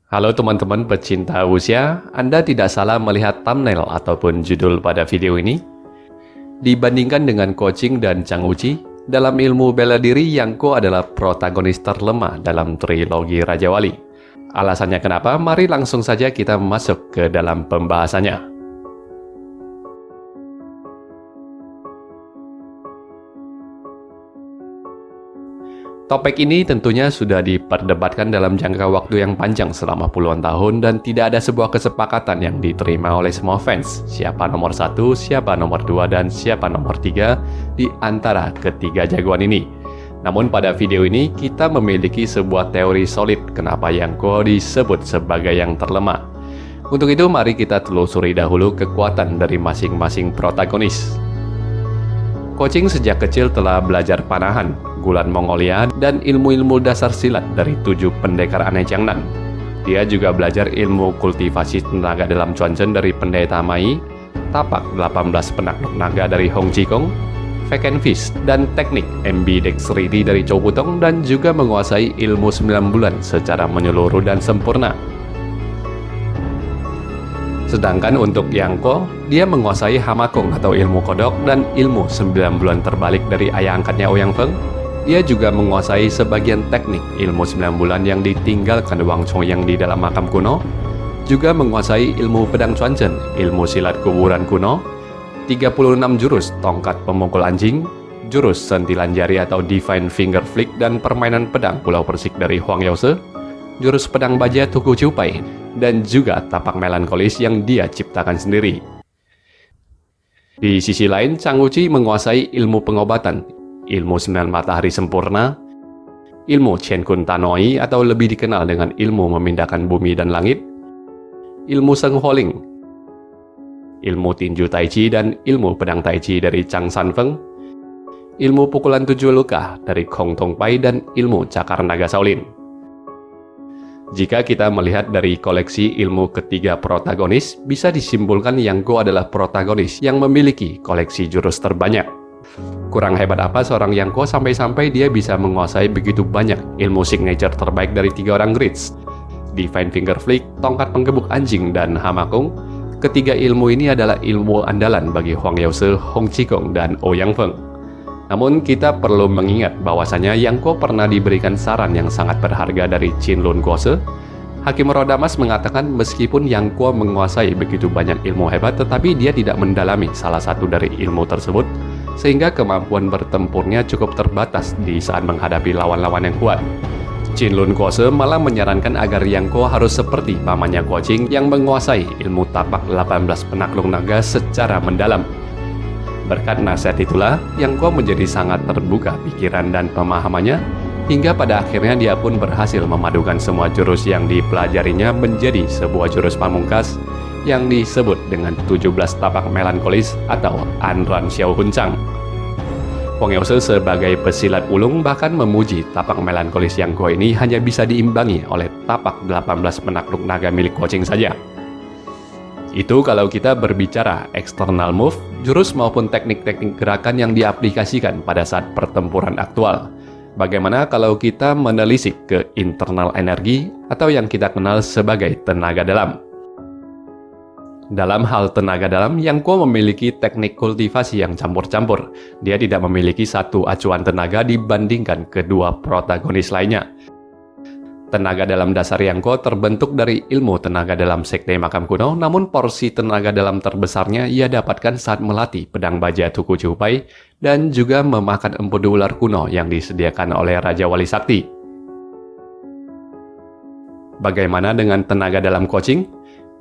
Halo teman-teman pecinta wuxia, Anda tidak salah melihat thumbnail ataupun judul pada video ini. Dibandingkan dengan Ko Ching dan Chang Uci, dalam ilmu bela diri Yang Ko adalah protagonis terlemah dalam trilogi Raja Wali. Alasannya kenapa? Mari langsung saja kita masuk ke dalam pembahasannya. Topik ini tentunya sudah diperdebatkan dalam jangka waktu yang panjang selama puluhan tahun dan tidak ada sebuah kesepakatan yang diterima oleh semua fans. Siapa nomor 1, siapa nomor 2, dan siapa nomor 3 di antara ketiga jagoan ini. Namun pada video ini kita memiliki sebuah teori solid kenapa Yang Ko disebut sebagai yang terlemah. Untuk itu mari kita telusuri dahulu kekuatan dari masing-masing protagonis. Ko Ching sejak kecil telah belajar panahan, gulat Mongolia, dan ilmu-ilmu dasar silat dari 7 pendekar aneh Jiangnan. Dia juga belajar ilmu kultivasi tenaga dalam Chuanzhen dari pendeta Mai, tapak 18 penakluk naga dari Hong Qigong, Fake and Fist, dan teknik ambidextrity dari Chow Putong, dan juga menguasai ilmu 9 bulan secara menyeluruh dan sempurna. Sedangkan untuk Yang Ko, dia menguasai Hamakong atau ilmu kodok dan ilmu 9 bulan terbalik dari ayah angkatnya Ouyang Feng. Dia juga menguasai sebagian teknik ilmu 9 bulan yang ditinggalkan Wang Chongyang di dalam makam kuno, juga menguasai ilmu pedang Chuanzhen, ilmu silat kuburan kuno, 36 jurus tongkat pemukul anjing, jurus sentilan jari atau Divine Finger Flick dan permainan pedang Pulau Persik dari Huang Yaose, jurus pedang baja Tuku Ciupai, dan juga tapak melankolis yang dia ciptakan sendiri. Di sisi lain, Chang Uci menguasai ilmu pengobatan, ilmu 9 matahari sempurna, ilmu Chen Kun Tanoi atau lebih dikenal dengan ilmu memindahkan bumi dan langit, ilmu Seng Holing, ilmu tinju Tai Chi dan ilmu pedang Tai Chi dari Chang San Feng, ilmu pukulan 7 luka dari Kong Tong Pai, dan ilmu cakar naga Shaolin. Jika kita melihat dari koleksi ilmu ketiga protagonis, bisa disimpulkan Yang Ko adalah protagonis yang memiliki koleksi jurus terbanyak. Kurang hebat apa seorang Yang Ko sampai-sampai dia bisa menguasai begitu banyak ilmu signature terbaik dari 3 orang grids, Divine Finger Flick, tongkat penggebuk anjing, dan Hamakong. Ketiga ilmu ini adalah ilmu andalan bagi Huang Yaose, Hong Qigong, dan Ouyang Feng. Namun kita perlu mengingat bahwasanya Yang Ko pernah diberikan saran yang sangat berharga dari Qin Lun Kuose. Hakim Rodamas mengatakan meskipun Yang Ko menguasai begitu banyak ilmu hebat, tetapi dia tidak mendalami salah satu dari ilmu tersebut, sehingga kemampuan bertempurnya cukup terbatas di saat menghadapi lawan-lawan yang kuat. Qin Lun Kuose malah menyarankan agar Yang Ko harus seperti pamannya Ko Ching yang menguasai ilmu tapak 18 penakluk naga secara mendalam. Berkat nasihat itulah, Yang Ko menjadi sangat terbuka pikiran dan pemahamannya, hingga pada akhirnya dia pun berhasil memadukan semua jurus yang dipelajarinya menjadi sebuah jurus pamungkas yang disebut dengan 17 tapak melankolis atau Anran Xiao Hun Chang. Huang Yaose sebagai pesilat ulung bahkan memuji tapak melankolis Yang Ko ini hanya bisa diimbangi oleh tapak 18 penakluk naga milik Ko Ching saja. Itu kalau kita berbicara external move, jurus maupun teknik-teknik gerakan yang diaplikasikan pada saat pertempuran aktual. Bagaimana kalau kita menelisik ke internal energi atau yang kita kenal sebagai tenaga dalam? Dalam hal tenaga dalam, Yang Ko memiliki teknik kultivasi yang campur-campur. Dia tidak memiliki satu acuan tenaga dibandingkan kedua protagonis lainnya. Tenaga dalam dasar Yang Ko terbentuk dari ilmu tenaga dalam sekte makam kuno, namun porsi tenaga dalam terbesarnya ia dapatkan saat melatih pedang baja Tuku Ciupai dan juga memakan empedu ular kuno yang disediakan oleh Raja Wali Sakti. Bagaimana dengan tenaga dalam Ko Ching?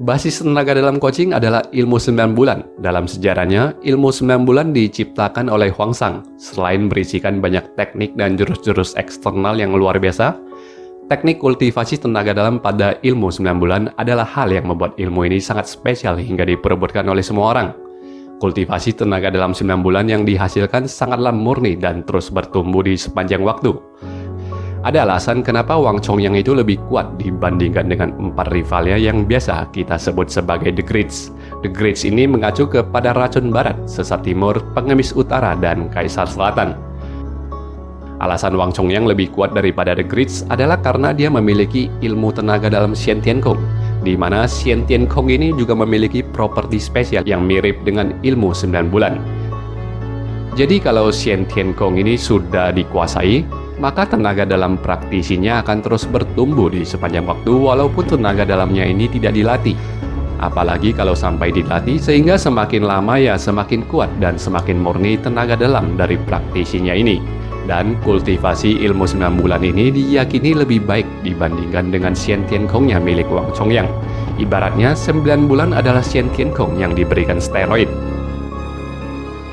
Basis tenaga dalam Ko Ching adalah ilmu 9 bulan. Dalam sejarahnya, ilmu 9 bulan diciptakan oleh Huang Shang. Selain berisikan banyak teknik dan jurus-jurus eksternal yang luar biasa, teknik kultivasi tenaga dalam pada ilmu 9 bulan adalah hal yang membuat ilmu ini sangat spesial hingga diperebutkan oleh semua orang. Kultivasi tenaga dalam 9 bulan yang dihasilkan sangatlah murni dan terus bertumbuh di sepanjang waktu. Ada alasan kenapa Wang Chongyang itu lebih kuat dibandingkan dengan 4 rivalnya yang biasa kita sebut sebagai The Grids. The Grids ini mengacu kepada racun barat, sesat timur, pengemis utara, dan kaisar selatan. Alasan Wang Chongyang lebih kuat daripada The Grids adalah karena dia memiliki ilmu tenaga dalam Xian Tiankong, di mana Xian Tiankong ini juga memiliki properti spesial yang mirip dengan ilmu 9 bulan. Jadi kalau Xian Tiankong ini sudah dikuasai, maka tenaga dalam praktisinya akan terus bertumbuh di sepanjang waktu walaupun tenaga dalamnya ini tidak dilatih. Apalagi kalau sampai dilatih, sehingga semakin lama ya semakin kuat dan semakin murni tenaga dalam dari praktisinya ini. Dan kultivasi ilmu 9 bulan ini diyakini lebih baik dibandingkan dengan Xian Tiankongnya milik Wang Chongyang. Ibaratnya 9 bulan adalah Xian Tiankong yang diberikan steroid.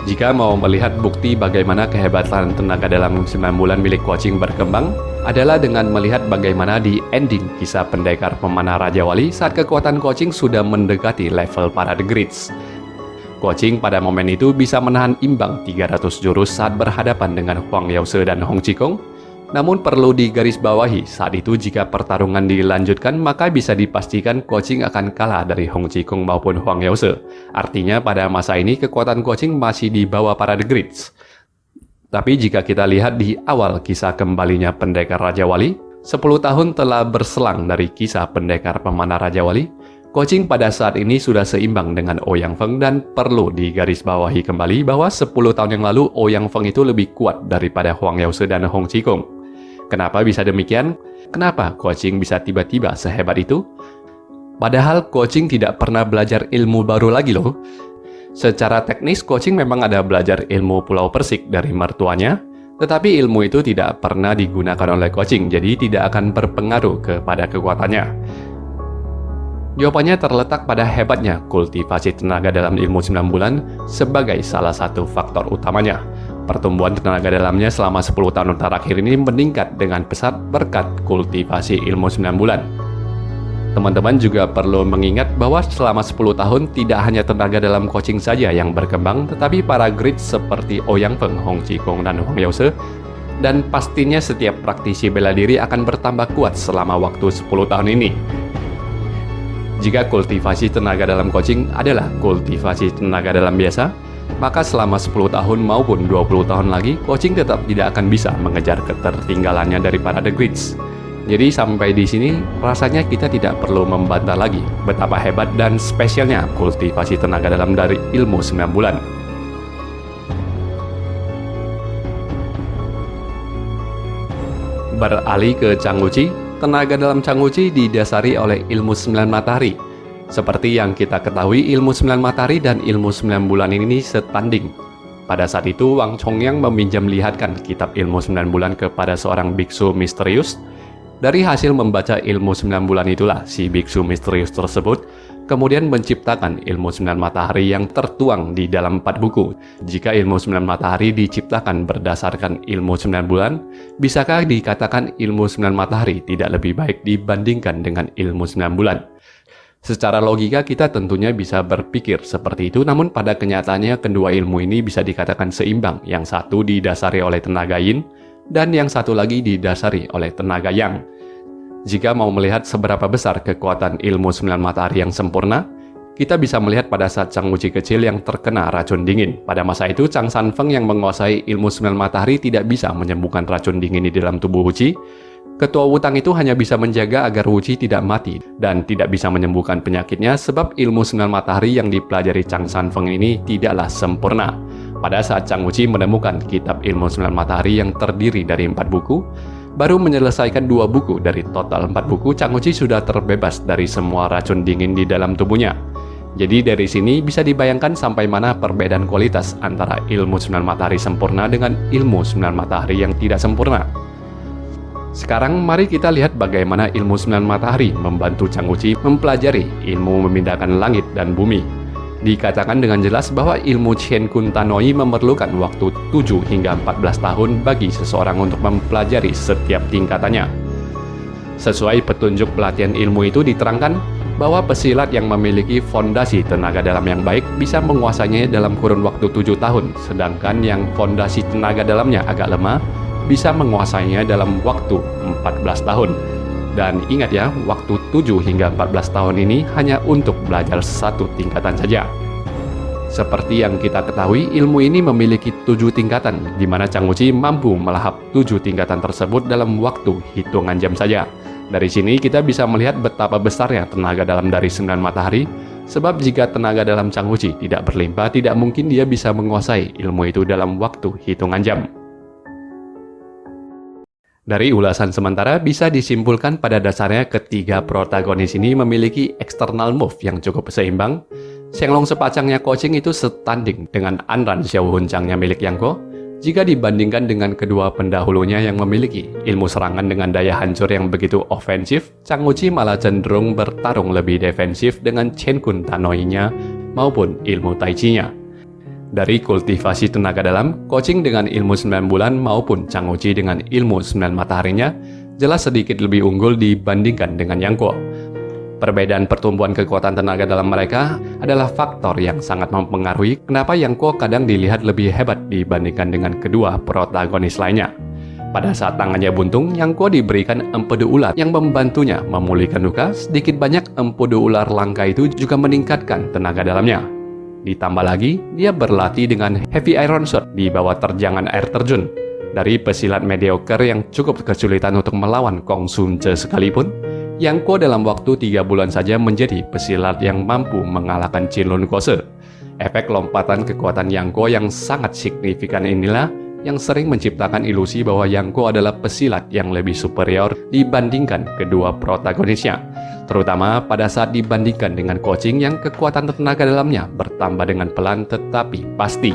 Jika mau melihat bukti bagaimana kehebatan tenaga dalam 9 bulan milik Guo Qing berkembang, adalah dengan melihat bagaimana di ending kisah pendekar pemanah Raja Wali saat kekuatan Guo Qing sudah mendekati level para The Grids. Guo Qing pada momen itu bisa menahan imbang 300 jurus saat berhadapan dengan Huang Yaose dan Hong Qikong. Namun perlu digarisbawahi, saat itu jika pertarungan dilanjutkan maka bisa dipastikan Guo Qing akan kalah dari Hong Qikong maupun Huang Yaose. Artinya pada masa ini kekuatan Guo Qing masih di bawah para The Grids. Tapi jika kita lihat di awal kisah kembalinya pendekar Raja Wali, 10 tahun telah berselang dari kisah pendekar pemanah Raja Wali, Guo Qing pada saat ini sudah seimbang dengan Ouyang Feng dan perlu digarisbawahi kembali bahwa 10 tahun yang lalu Ouyang Feng itu lebih kuat daripada Huang Yaose dan Hong Qikong. Kenapa bisa demikian? Kenapa Guo Qing bisa tiba-tiba sehebat itu? Padahal Guo Qing tidak pernah belajar ilmu baru lagi loh. Secara teknis Guo Qing memang ada belajar ilmu Pulau Persik dari mertuanya, tetapi ilmu itu tidak pernah digunakan oleh Guo Qing, jadi tidak akan berpengaruh kepada kekuatannya. Jawabannya terletak pada hebatnya kultivasi tenaga dalam ilmu 9 bulan sebagai salah satu faktor utamanya. Pertumbuhan tenaga dalamnya selama 10 tahun terakhir ini meningkat dengan pesat berkat kultivasi ilmu 9 bulan. Teman-teman juga perlu mengingat bahwa selama 10 tahun tidak hanya tenaga dalam Guo Qing saja yang berkembang, tetapi para Grids seperti Ouyang Feng, Hong Qikong, dan Huang Yaose. Dan pastinya setiap praktisi bela diri akan bertambah kuat selama waktu 10 tahun ini. Jika kultivasi tenaga dalam Guo Qing adalah kultivasi tenaga dalam biasa, maka selama 10 tahun maupun 20 tahun lagi, Guo Qing tetap tidak akan bisa mengejar ketertinggalannya dari para The Grids. Jadi sampai di sini, rasanya kita tidak perlu membantah lagi betapa hebat dan spesialnya kultivasi tenaga dalam dari ilmu 9 bulan. Beralih ke Changwuchi, tenaga dalam Changwuchi didasari oleh ilmu 9 matahari. Seperti yang kita ketahui, ilmu 9 matahari dan ilmu 9 bulan ini setanding. Pada saat itu, Wang Chongyang meminjam lihatkan kitab ilmu 9 bulan kepada seorang biksu misterius. Dari hasil membaca ilmu 9 bulan itulah, si biksu misterius tersebut kemudian menciptakan ilmu 9 matahari yang tertuang di dalam 4 buku. Jika ilmu 9 matahari diciptakan berdasarkan ilmu 9 bulan, bisakah dikatakan ilmu 9 matahari tidak lebih baik dibandingkan dengan ilmu 9 bulan? Secara logika kita tentunya bisa berpikir seperti itu, namun pada kenyataannya kedua ilmu ini bisa dikatakan seimbang. Yang satu didasari oleh tenaga yin, dan yang satu lagi didasari oleh tenaga yang. Jika mau melihat seberapa besar kekuatan ilmu 9 matahari yang sempurna, kita bisa melihat pada saat Changwuchi kecil yang terkena racun dingin. Pada masa itu, Chang Sanfeng yang menguasai ilmu 9 matahari tidak bisa menyembuhkan racun dingin di dalam tubuh Wuchi. Ketua Wutang itu hanya bisa menjaga agar Wuchi tidak mati dan tidak bisa menyembuhkan penyakitnya sebab ilmu 9 matahari yang dipelajari Chang Sanfeng ini tidaklah sempurna. Pada saat Changwuchi menemukan kitab ilmu 9 matahari yang terdiri dari 4 buku, baru menyelesaikan 2 buku dari total 4 buku, Changwuchi sudah terbebas dari semua racun dingin di dalam tubuhnya. Jadi dari sini bisa dibayangkan sampai mana perbedaan kualitas antara ilmu 9 matahari sempurna dengan ilmu 9 matahari yang tidak sempurna. Sekarang mari kita lihat bagaimana ilmu 9 matahari membantu Changwuchi mempelajari ilmu memindahkan langit dan bumi. Dikatakan dengan jelas bahwa ilmu Chen Kun Tanoi memerlukan waktu 7 hingga 14 tahun bagi seseorang untuk mempelajari setiap tingkatannya. Sesuai petunjuk pelatihan ilmu itu diterangkan bahwa pesilat yang memiliki fondasi tenaga dalam yang baik bisa menguasainya dalam kurun waktu 7 tahun, sedangkan yang fondasi tenaga dalamnya agak lemah bisa menguasainya dalam waktu 14 tahun. Dan ingat ya, waktu 7 hingga 14 tahun ini hanya untuk belajar satu tingkatan saja. Seperti yang kita ketahui, ilmu ini memiliki 7 tingkatan, di mana Chang Wuchi mampu melahap 7 tingkatan tersebut dalam waktu hitungan jam saja. Dari sini kita bisa melihat betapa besarnya tenaga dalam dari 9 matahari, sebab jika tenaga dalam Chang Wuchi tidak berlimpah, tidak mungkin dia bisa menguasai ilmu itu dalam waktu hitungan jam. Dari ulasan sementara, bisa disimpulkan pada dasarnya ketiga protagonis ini memiliki external move yang cukup seimbang. Shenglong sepacangnya Koqing itu setanding dengan Anran Xiaohuncangnya milik Yang Ko. Jika dibandingkan dengan kedua pendahulunya yang memiliki ilmu serangan dengan daya hancur yang begitu ofensif, Chang Wuchi malah cenderung bertarung lebih defensif dengan Chen Kun Tanoi-nya maupun ilmu Tai Chi-nya. Dari kultivasi tenaga dalam, Koqing dengan ilmu 9 bulan maupun Chang Wuchi dengan ilmu 9 mataharinya jelas sedikit lebih unggul dibandingkan dengan Yang Ko. Perbedaan pertumbuhan kekuatan tenaga dalam mereka adalah faktor yang sangat mempengaruhi kenapa Yang Ko kadang dilihat lebih hebat dibandingkan dengan kedua protagonis lainnya. Pada saat tangannya buntung, Yang Ko diberikan empedu ular yang membantunya memulihkan luka. Sedikit banyak empedu ular langka itu juga meningkatkan tenaga dalamnya. Ditambah lagi, dia berlatih dengan Heavy Iron Sword di bawah terjangan air terjun. Dari pesilat mediocre yang cukup kesulitan untuk melawan Kong Sun Ce sekalipun, Yang Ko dalam waktu 3 bulan saja menjadi pesilat yang mampu mengalahkan Qin Lun Kose. Efek lompatan kekuatan Yang Ko yang sangat signifikan inilah yang sering menciptakan ilusi bahwa Yang Ko adalah pesilat yang lebih superior dibandingkan kedua protagonisnya, terutama pada saat dibandingkan dengan Koqing yang kekuatan tenaga dalamnya bertambah dengan pelan tetapi pasti.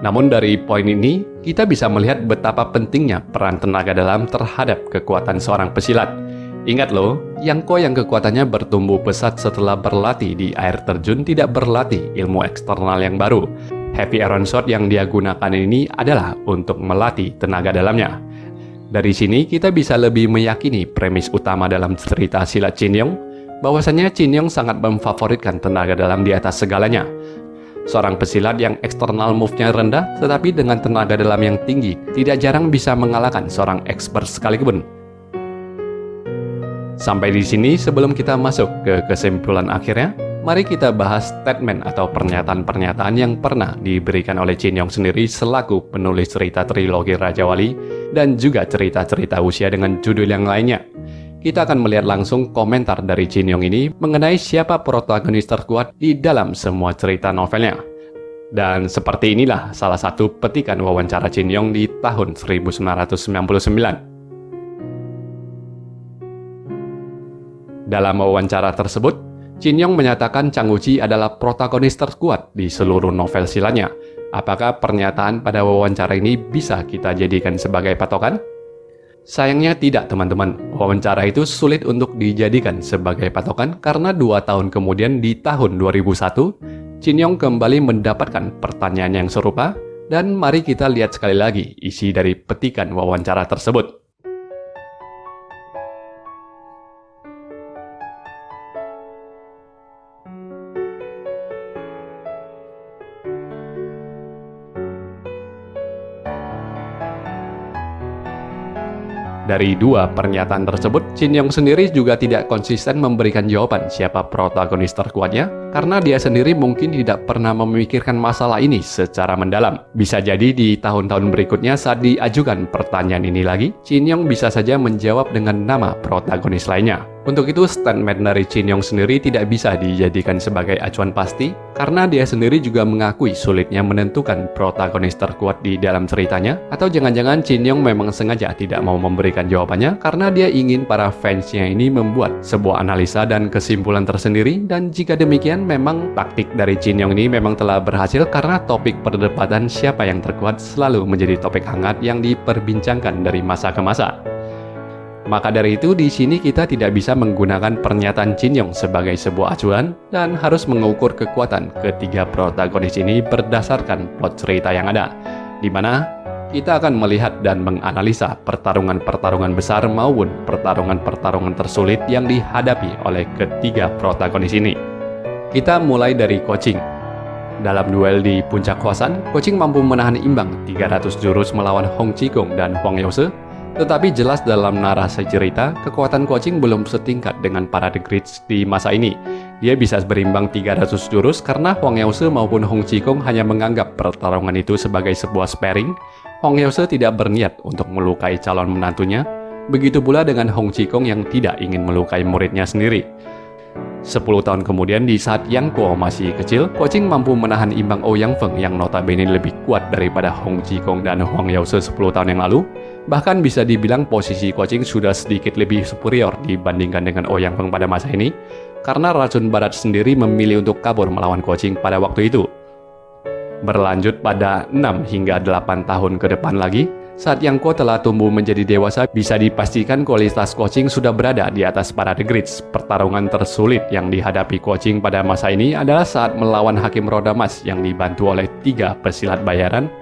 Namun dari poin ini, kita bisa melihat betapa pentingnya peran tenaga dalam terhadap kekuatan seorang pesilat. Ingat loh, Yang Ko yang kekuatannya bertumbuh pesat setelah berlatih di air terjun tidak berlatih ilmu eksternal yang baru. Heavy Iron Sword yang dia gunakan ini adalah untuk melatih tenaga dalamnya. Dari sini kita bisa lebih meyakini premis utama dalam cerita silat Qin Yong, bahwasanya Qin Yong sangat memfavoritkan tenaga dalam di atas segalanya. Seorang pesilat yang eksternal move-nya rendah tetapi dengan tenaga dalam yang tinggi tidak jarang bisa mengalahkan seorang expert sekalipun. Sampai di sini, sebelum kita masuk ke kesimpulan akhirnya, mari kita bahas statement atau pernyataan-pernyataan yang pernah diberikan oleh Qin Yong sendiri selaku penulis cerita trilogi Raja Wali dan juga cerita-cerita usia dengan judul yang lainnya. Kita akan melihat langsung komentar dari Qin Yong ini mengenai siapa protagonis terkuat di dalam semua cerita novelnya. Dan seperti inilah salah satu petikan wawancara Qin Yong di tahun 1999. Dalam wawancara tersebut, Qin Yong menyatakan Chang Wuchi adalah protagonis terkuat di seluruh novel silatnya. Apakah pernyataan pada wawancara ini bisa kita jadikan sebagai patokan? Sayangnya tidak, teman-teman. Wawancara itu sulit untuk dijadikan sebagai patokan karena 2 tahun kemudian di tahun 2001, Qin Yong kembali mendapatkan pertanyaan yang serupa, dan mari kita lihat sekali lagi isi dari petikan wawancara tersebut. Dari 2 pernyataan tersebut, Qin Yong sendiri juga tidak konsisten memberikan jawaban siapa protagonis terkuatnya, karena dia sendiri mungkin tidak pernah memikirkan masalah ini secara mendalam. Bisa jadi di tahun-tahun berikutnya saat diajukan pertanyaan ini lagi, Qin Yong bisa saja menjawab dengan nama protagonis lainnya. Untuk itu, statement dari Qin Yong sendiri tidak bisa dijadikan sebagai acuan pasti, karena dia sendiri juga mengakui sulitnya menentukan protagonis terkuat di dalam ceritanya, atau jangan-jangan Qin Yong memang sengaja tidak mau memberikan jawabannya karena dia ingin para fansnya ini membuat sebuah analisa dan kesimpulan tersendiri, dan jika demikian memang taktik dari Qin Yong ini memang telah berhasil karena topik perdebatan siapa yang terkuat selalu menjadi topik hangat yang diperbincangkan dari masa ke masa. Maka dari itu, di sini kita tidak bisa menggunakan pernyataan Qin Yong sebagai sebuah acuan dan harus mengukur kekuatan ketiga protagonis ini berdasarkan plot cerita yang ada, di mana kita akan melihat dan menganalisa pertarungan-pertarungan besar maupun pertarungan-pertarungan tersulit yang dihadapi oleh ketiga protagonis ini. Kita mulai dari Koqing. Dalam duel di Puncak Huasan, Koqing mampu menahan imbang 300 jurus melawan Hong Qigong dan Huang Yause. Tetapi jelas dalam narasi cerita, kekuatan Koqing belum setingkat dengan para The Greats di masa ini. Dia bisa berimbang 300 jurus karena Huang Yause maupun Hong Qikong hanya menganggap pertarungan itu sebagai sebuah sparring. Huang Yause tidak berniat untuk melukai calon menantunya, begitu pula dengan Hong Qikong yang tidak ingin melukai muridnya sendiri. 10 tahun kemudian, di saat Yang Kuo masih kecil, Kuo Qing mampu menahan imbang Ouyang Feng yang notabene lebih kuat daripada Hong Qikong dan Huang Yause 10 tahun yang lalu. Bahkan bisa dibilang posisi Kuo Qing sudah sedikit lebih superior dibandingkan dengan Ouyang Feng pada masa ini, karena racun barat sendiri memilih untuk kabur melawan Kuo Qing pada waktu itu. Berlanjut pada 6 hingga 8 tahun ke depan lagi, saat Yang Kuo telah tumbuh menjadi dewasa, bisa dipastikan kualitas Kuo Qing sudah berada di atas para The Greats. Pertarungan tersulit yang dihadapi Kuo Qing pada masa ini adalah saat melawan Hakim Roda Emas yang dibantu oleh 3 pesilat bayaran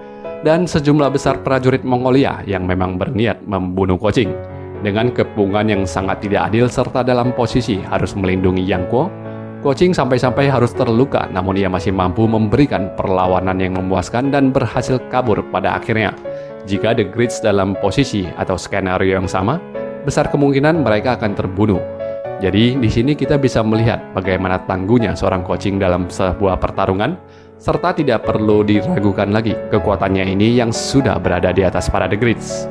dan sejumlah besar prajurit Mongolia yang memang berniat membunuh Kuo Qing. Dengan kepungan yang sangat tidak adil serta dalam posisi harus melindungi Yang Kuo Qing sampai-sampai harus terluka, namun ia masih mampu memberikan perlawanan yang memuaskan dan berhasil kabur pada akhirnya. Jika The Greats dalam posisi atau skenario yang sama, besar kemungkinan mereka akan terbunuh. Jadi di sini kita bisa melihat bagaimana tangguhnya seorang Kuo Qing dalam sebuah pertarungan, serta tidak perlu diragukan lagi kekuatannya ini yang sudah berada di atas para The Greats.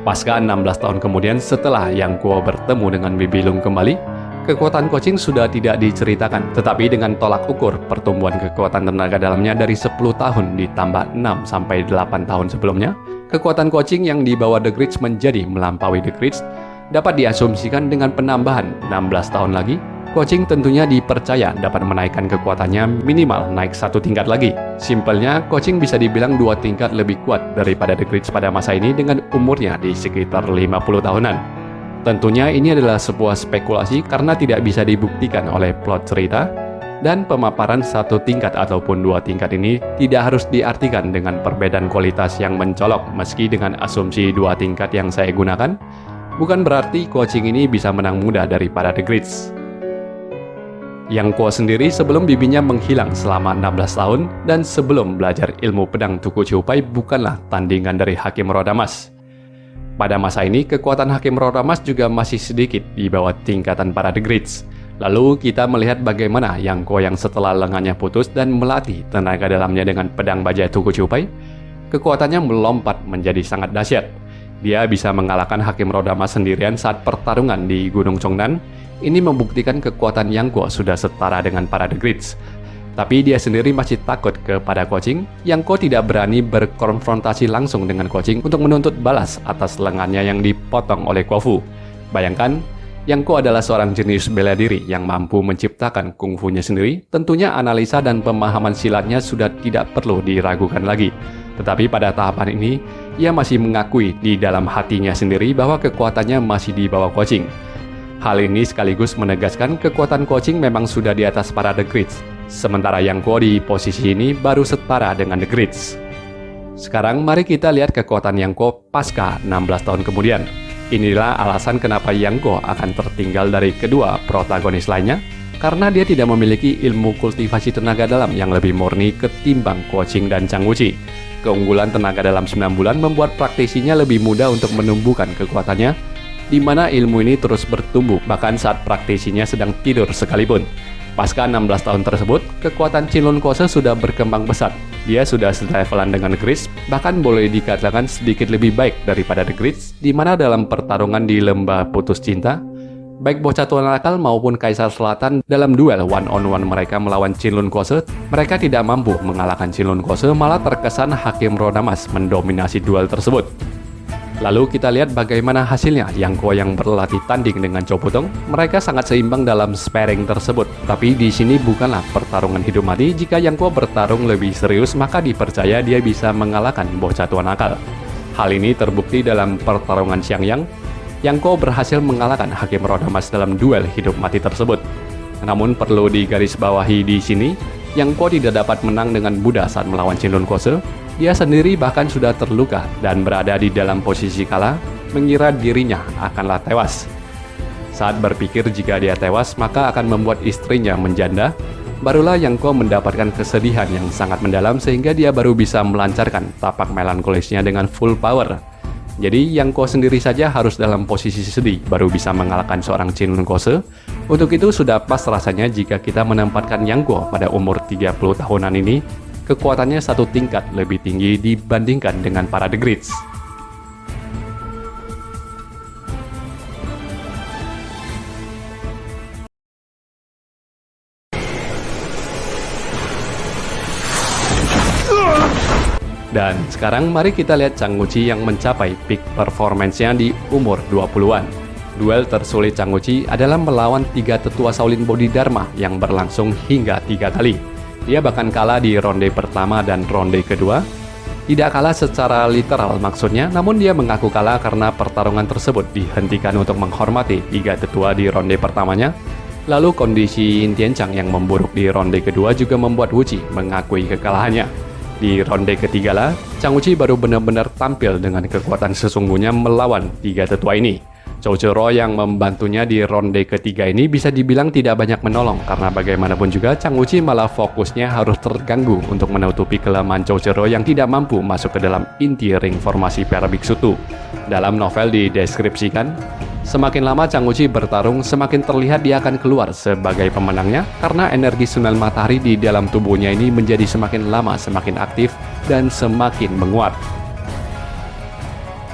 Pasca 16 tahun kemudian setelah Yang Kuo bertemu dengan Bibi Lung kembali, kekuatan Kuo Qing sudah tidak diceritakan, tetapi dengan tolak ukur pertumbuhan kekuatan tenaga dalamnya dari 10 tahun ditambah 6-8 tahun sebelumnya, kekuatan Kuo Qing yang dibawa The Greats menjadi melampaui The Greats, dapat diasumsikan dengan penambahan 16 tahun lagi, Kuo Qing tentunya dipercaya dapat menaikkan kekuatannya minimal naik 1 tingkat lagi. Simpelnya, Kuo Qing bisa dibilang 2 tingkat lebih kuat daripada The Greats pada masa ini dengan umurnya di sekitar 50 tahunan. Tentunya ini adalah sebuah spekulasi karena tidak bisa dibuktikan oleh plot cerita, dan pemaparan 1 tingkat ataupun 2 tingkat ini tidak harus diartikan dengan perbedaan kualitas yang mencolok. Meski dengan asumsi 2 tingkat yang saya gunakan, bukan berarti Kuo Qing ini bisa menang mudah daripada The Greats. Yang Kuo sendiri sebelum bibinya menghilang selama 16 tahun dan sebelum belajar ilmu pedang Tuku Ciupai bukanlah tandingan dari Hakim Roda Emas. Pada masa ini, kekuatan Hakim Roda Emas juga masih sedikit di bawah tingkatan para The Greats. Lalu kita melihat bagaimana Yang Kuo yang setelah lengannya putus dan melatih tenaga dalamnya dengan pedang baja Tuku Ciupai, kekuatannya melompat menjadi sangat dahsyat. Dia bisa mengalahkan Hakim Roda Emas sendirian saat pertarungan di Gunung Chongnan. Ini membuktikan kekuatan Yang Kuo sudah setara dengan para The Greats. Tapi dia sendiri masih takut kepada Kuo Qing. Yang Kuo tidak berani berkonfrontasi langsung dengan Kuo Qing untuk menuntut balas atas lengannya yang dipotong oleh Kuo Fu. Bayangkan, Yang Kuo adalah seorang jenius bela diri yang mampu menciptakan kungfunya sendiri. Tentunya analisa dan pemahaman silatnya sudah tidak perlu diragukan lagi. Tetapi pada tahapan ini, ia masih mengakui di dalam hatinya sendiri bahwa kekuatannya masih di bawah Kuo Qing. Hal ini sekaligus menegaskan kekuatan Kuo Qing memang sudah di atas para The Greats. Sementara Yang Kuo di posisi ini baru setara dengan The Greats. Sekarang mari kita lihat kekuatan Yang Kuo pasca 16 tahun kemudian. Inilah alasan kenapa Yang Kuo akan tertinggal dari kedua protagonis lainnya, karena dia tidak memiliki ilmu kultivasi tenaga dalam yang lebih murni ketimbang Kuo Qing dan Zhang Wuqi. Keunggulan tenaga dalam 9 bulan membuat praktisinya lebih mudah untuk menumbuhkan kekuatannya, di mana ilmu ini terus bertumbuh bahkan saat praktisinya sedang tidur sekalipun. Pasca 16 tahun tersebut, kekuatan Qinlun Kose sudah berkembang pesat. Dia sudah selevelan dengan The Greats, bahkan boleh dikatakan sedikit lebih baik daripada The Greats, di mana dalam pertarungan di Lembah Putus Cinta, baik bocah tua nakal maupun Kaisar Selatan dalam duel one-on-one mereka melawan Qinlun Kose, mereka tidak mampu mengalahkan Qinlun Kose, malah terkesan Hakim Roda Emas mendominasi duel tersebut. Lalu kita lihat bagaimana hasilnya. Yang Kuo yang berlatih tanding dengan Chow Putong, mereka sangat seimbang dalam sparring tersebut. Tapi di sini bukanlah pertarungan hidup mati. Jika Yang Kuo bertarung lebih serius, maka dipercaya dia bisa mengalahkan bocah tua nakal. Hal ini terbukti dalam pertarungan Xiangyang. Yang Kuo berhasil mengalahkan Hakim Roda Emas dalam duel hidup mati tersebut. Namun perlu digarisbawahi di sini, Yang Kuo tidak dapat menang dengan mudah saat melawan Qinlun Kose. Dia sendiri bahkan sudah terluka dan berada di dalam posisi kalah, mengira dirinya akanlah tewas. Saat berpikir jika dia tewas, maka akan membuat istrinya menjanda, barulah Yang Kuo mendapatkan kesedihan yang sangat mendalam sehingga dia baru bisa melancarkan tapak melankolisnya dengan full power. Jadi Yang Kuo sendiri saja harus dalam posisi sedih baru bisa mengalahkan seorang Qinlun Kose. Untuk itu sudah pas rasanya jika kita menempatkan Yang Guo pada umur 30 tahunan ini, kekuatannya satu tingkat lebih tinggi dibandingkan dengan para The Greats. Dan sekarang mari kita lihat Chang Wuqi yang mencapai peak performance-nya di umur 20-an. Duel tersulit Chang Wuqi adalah melawan 3 tetua Shaolin Bodhidharma yang berlangsung hingga 3 kali. Dia bahkan kalah di ronde pertama dan ronde kedua. Tidak kalah secara literal maksudnya, namun dia mengaku kalah karena pertarungan tersebut dihentikan untuk menghormati 3 tetua di ronde pertamanya. Lalu kondisi Yin Tianchang yang memburuk di ronde kedua juga membuat Wuqi mengakui kekalahannya. Di ronde ketiga lah, Chang Wuqi baru benar-benar tampil dengan kekuatan sesungguhnya melawan 3 tetua ini. Zhou Zero yang membantunya di ronde ketiga ini bisa dibilang tidak banyak menolong karena bagaimanapun juga Chang Wuqi malah fokusnya harus terganggu untuk menutupi kelemahan Zhou Zero yang tidak mampu masuk ke dalam inti ring formasi para biksu Tu. Dalam novel dideskripsikan, semakin lama Chang Wuqi bertarung, semakin terlihat dia akan keluar sebagai pemenangnya karena energi sunel matahari di dalam tubuhnya ini menjadi semakin lama semakin aktif dan semakin menguat.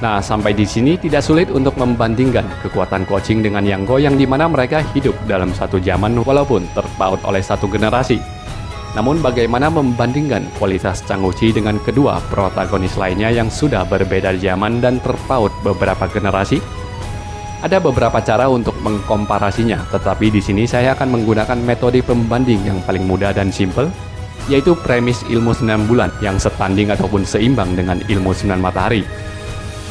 Nah, sampai di sini tidak sulit untuk membandingkan kekuatan Kuo Qing dengan Yang Guo yang dimana mereka hidup dalam satu zaman walaupun terpaut oleh satu generasi. Namun bagaimana membandingkan kualitas Chang Wuqi dengan kedua protagonis lainnya yang sudah berbeda zaman dan terpaut beberapa generasi? Ada beberapa cara untuk mengkomparasinya, tetapi di sini saya akan menggunakan metode pembanding yang paling mudah dan simpel, yaitu premis ilmu 9 bulan yang setanding ataupun seimbang dengan ilmu 9 matahari.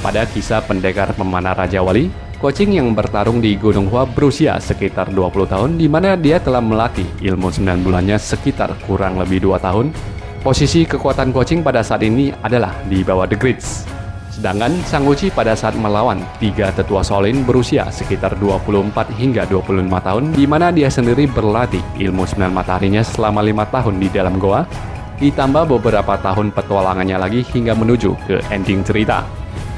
Pada kisah pendekar pemanah Raja Wali, Kuo Qing yang bertarung di Gunung Hua berusia sekitar 20 tahun, di mana dia telah melatih ilmu 9 bulannya sekitar kurang lebih 2 tahun. Posisi kekuatan Kuo Qing pada saat ini adalah di bawah The Greats. Sedangkan Chang Wuqi pada saat melawan 3 tetua Shaolin berusia sekitar 24 hingga 25 tahun, di mana dia sendiri berlatih ilmu 9 mataharinya selama 5 tahun di dalam goa, ditambah beberapa tahun petualangannya lagi hingga menuju ke ending cerita.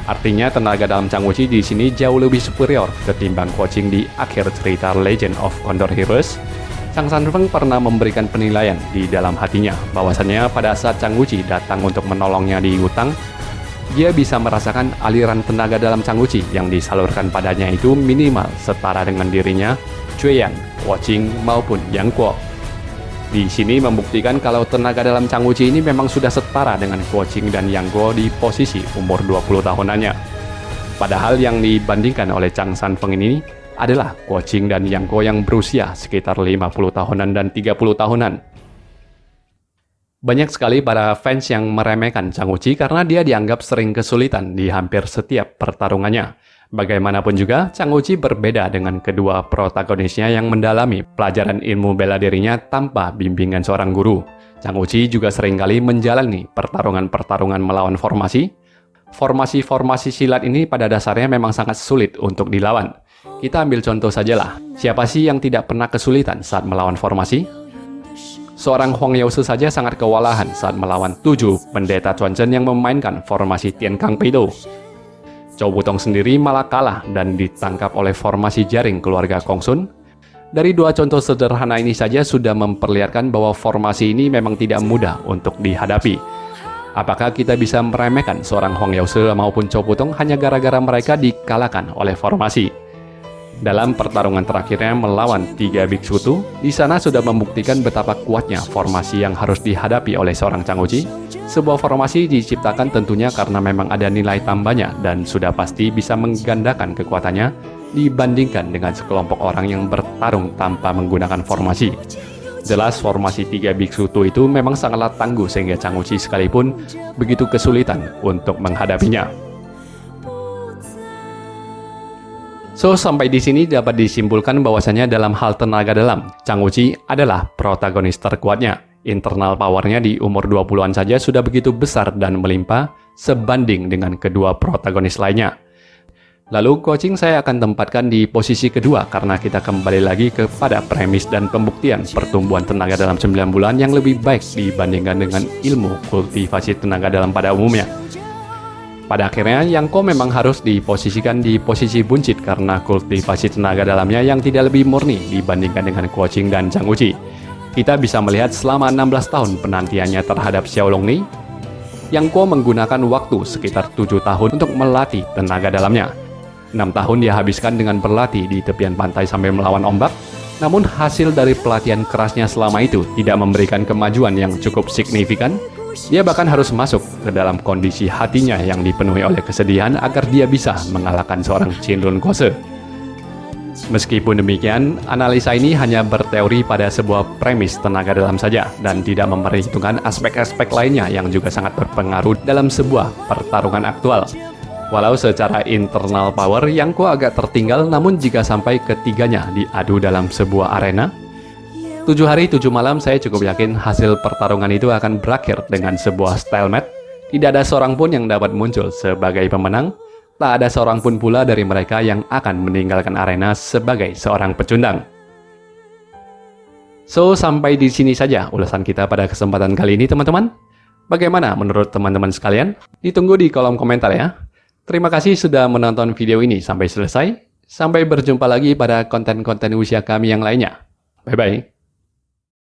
Artinya tenaga dalam Chang Wuqi di sini jauh lebih superior ketimbang Kuo Qing di akhir cerita Legend of Condor Heroes. Chang Sanfeng pernah memberikan penilaian di dalam hatinya bahwasannya pada saat Chang Wuqi datang untuk menolongnya di hutang, dia bisa merasakan aliran tenaga dalam Chang Wuqi yang disalurkan padanya itu minimal setara dengan dirinya, Cuiyan, Kuo Qing maupun Yang Guo. Di sini membuktikan kalau tenaga dalam Chang Wuqi ini memang sudah setara dengan Kuo Qing dan Yang Guo di posisi umur 20 tahunannya. Padahal yang dibandingkan oleh Chang Sanfeng ini adalah Kuo Qing dan Yang Guo yang berusia sekitar 50 tahunan dan 30 tahunan. Banyak sekali para fans yang meremehkan Chang Wuqi karena dia dianggap sering kesulitan di hampir setiap pertarungannya. Bagaimanapun juga, Chang Wuqi berbeda dengan kedua protagonisnya yang mendalami pelajaran ilmu bela dirinya tanpa bimbingan seorang guru. Chang Wuqi juga seringkali menjalani pertarungan-pertarungan melawan formasi. Formasi-formasi silat ini pada dasarnya memang sangat sulit untuk dilawan. Kita ambil contoh sajalah, siapa sih yang tidak pernah kesulitan saat melawan formasi? Seorang Huang Yaoshi saja sangat kewalahan saat melawan 7 pendeta Chuanzhen yang memainkan formasi Tiankang Peido. Zhou Butong sendiri malah kalah dan ditangkap oleh formasi jaring keluarga Kongsun. Dari 2 contoh sederhana ini saja sudah memperlihatkan bahwa formasi ini memang tidak mudah untuk dihadapi. Apakah kita bisa meremehkan seorang Huang Yaoshi maupun Zhou Butong hanya gara-gara mereka dikalahkan oleh formasi? Dalam pertarungan terakhirnya melawan 3 biksu Tu, di sana sudah membuktikan betapa kuatnya formasi yang harus dihadapi oleh seorang Chang Wuqi. Sebuah formasi diciptakan tentunya karena memang ada nilai tambahnya dan sudah pasti bisa menggandakan kekuatannya dibandingkan dengan sekelompok orang yang bertarung tanpa menggunakan formasi. Jelas formasi 3 biksu Tu itu memang sangatlah tangguh sehingga Chang Wuqi sekalipun begitu kesulitan untuk menghadapinya. So, sampai di sini dapat disimpulkan bahwasanya dalam hal tenaga dalam, Chang Wuqi adalah protagonis terkuatnya. Internal powernya di umur 20-an saja sudah begitu besar dan melimpah sebanding dengan kedua protagonis lainnya. Lalu Kuo Qing saya akan tempatkan di posisi kedua karena kita kembali lagi kepada premis dan pembuktian pertumbuhan tenaga dalam 9 bulan yang lebih baik dibandingkan dengan ilmu kultivasi tenaga dalam pada umumnya. Pada akhirnya, Yang Ko memang harus diposisikan di posisi buncit karena kultivasi tenaga dalamnya yang tidak lebih murni dibandingkan dengan Guo Qing dan Zhang Wuji. Kita bisa melihat selama 16 tahun penantiannya terhadap Xiaolong Ni, Yang Ko menggunakan waktu sekitar 7 tahun untuk melatih tenaga dalamnya. 6 tahun dia habiskan dengan berlatih di tepian pantai sambil melawan ombak, namun hasil dari pelatihan kerasnya selama itu tidak memberikan kemajuan yang cukup signifikan. Dia bahkan harus masuk ke dalam kondisi hatinya yang dipenuhi oleh kesedihan agar dia bisa mengalahkan seorang Qinlun Kose. Meskipun demikian, analisa ini hanya berteori pada sebuah premis tenaga dalam saja dan tidak memperhitungkan aspek-aspek lainnya yang juga sangat berpengaruh dalam sebuah pertarungan aktual. Walau secara internal power Yang Ko agak tertinggal, namun jika sampai ketiganya diadu dalam sebuah arena, 7 hari 7 malam saya cukup yakin hasil pertarungan itu akan berakhir dengan sebuah stalemate. Tidak ada seorang pun yang dapat muncul sebagai pemenang. Tak ada seorang pun pula dari mereka yang akan meninggalkan arena sebagai seorang pecundang. So, sampai di sini saja ulasan kita pada kesempatan kali ini, teman-teman. Bagaimana menurut teman-teman sekalian? Ditunggu di kolom komentar ya. Terima kasih sudah menonton video ini sampai selesai. Sampai berjumpa lagi pada konten-konten usia kami yang lainnya. Bye-bye.